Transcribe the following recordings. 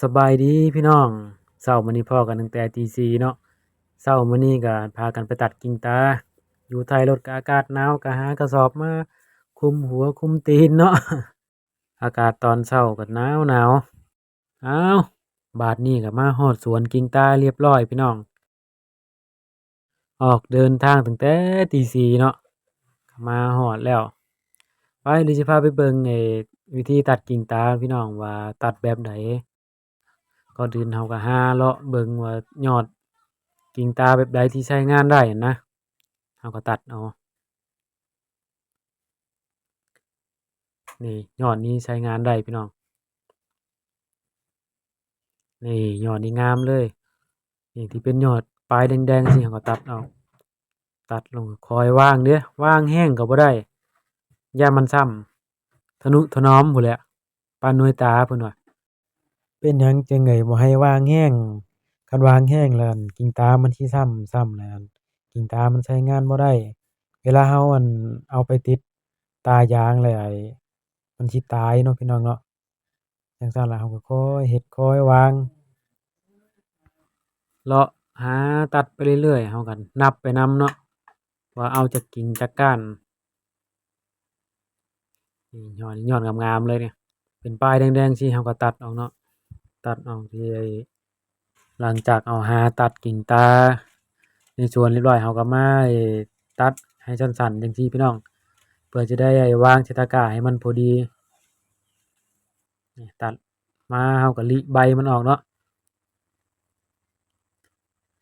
สบายดีพี่น้องเช้ามื้อนี้พ้อกันตั้งแต่ตี4เนาะเช้ามื้อนี้ก็พากันไปตัดกิ่งตาอยู่ท้ายรถก็อากาศหนาวก็หากระสอบมาคลุมหัวคลุมตีนเนาะอากาศตอนเช้าก็หนาวอ้าวบาดนี้ก็มาฮอดสวนกิ่งตาเรียบร้อยพี่น้องออกเดินทางตั้งแต่ตี4เนาะก็มาฮอดแล้วไปเดี๋ยวสิพาไปเบิ่งวิธีตัดกิ่งตาพี่น้องว่าตัดแบบใด ก่อนอื่นเราก็หาเลาะเบิ่งว่ายอดกิ่งตาแบบใดที่ใช้งานได้หั้นนะเราก็ตัดเอานี่ยอดนี้ใช้งานได้พี่น้องนี่ยอดนี้งามเลยนี่ที่เป็นยอดปลายแดงๆสิเราก็ตัดเอาตัดลงคอยวางเด้อวางแห้งก็บ่ได้ย่านมันซ้ำทะนุถนอมพู้นแหละปานหน่วยตาเพิ่นว่าเป็นหยังจังได๋บ่ให้วางแห้งคันวางแห้งแล้วอั่นกิ่งตามันสิซ้ำแล้วอั่นกิ่งตามันใช้งานบ่ได้เวลาเราเอาไปติดตายางแล้วมันสิตายเนาะพี่น้องเนาะจั่งซั้นล่ะเราก็ค่อยเฮ็ดค่อยวางเลาะหาตัดไปเรื่อยๆเราก็นับไปนำเนาะว่าเอาจักกิ่งจักก้านนี่ยอดงามๆเลยเนี่ยเป็นปลายแดงๆสิเราก็ตัดออกเนาะตัดออกที่หลังจากเอาหาตัดกิ่งตาในสวนเรียบร้อยเราก็มาตัดให้สั้นๆจังซี้พี่น้องเพื่อจะได้วางใส่ตะกร้าให้มันพอดีนี่ตัดมาเราก็ลิใบมันออกเนาะ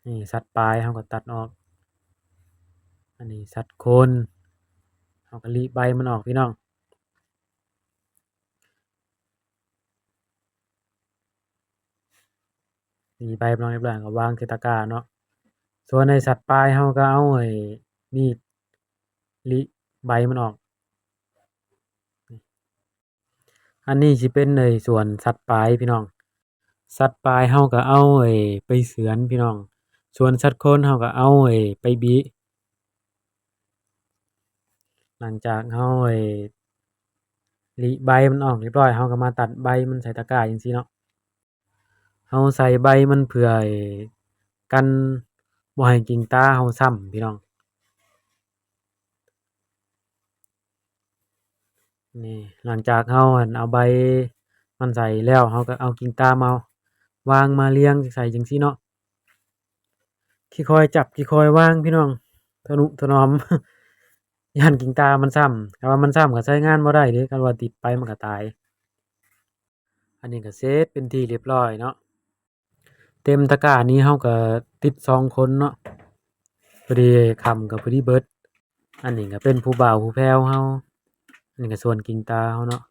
นี่สัดปลายเราก็ตัดออกอันนี้สัดโคนเราก็ลิใบมันออกพี่น้องลิใบมันออกเรียบร้อยก็วางใส่ตะกร้าเนาะส่วนในสัดปลายเราก็เอามีดลิใบมันออกอันนี้สิเป็นส่วนสัดปลายพี่น้องสัดปลายเราก็เอาไปเฉือนพี่น้องส่วนสัดโคนเราก็เอาไปบิหลังจากเราลิใบมันออกเรียบร้อยเราก็มาตัดใบมันใส่ตะกร้าจังซี้เนาะเราใส่ใบมันเพื่อกันบ่ให้กิ่งตาเราซ้ำพี่น้องนี่หลังจากเราเอาใบมันใส่แล้วเราก็เอากิ่งตามาวางมาเรียงใส่จังซี้เนาะค่อยๆจับค่อยๆวางพี่น้องทะนุถนอมย้านกิ่งตามันซ้ำคันว่ามันซ้ำก็ใช้งานบ่ได้เดะคันว่าติดไปมันก็ตายอันนี้ก็เสร็จเป็นที่เรียบร้อยเนาะเต็มตะกร้านี้เราก็ติด2คนเนาะพอดีค่ำก็พอดีเบิดอันนี้ก็เป็นผู้บ่าวผู้แพรวเราอันนี้ก็ส่วนกิ่งตาเราเนาะ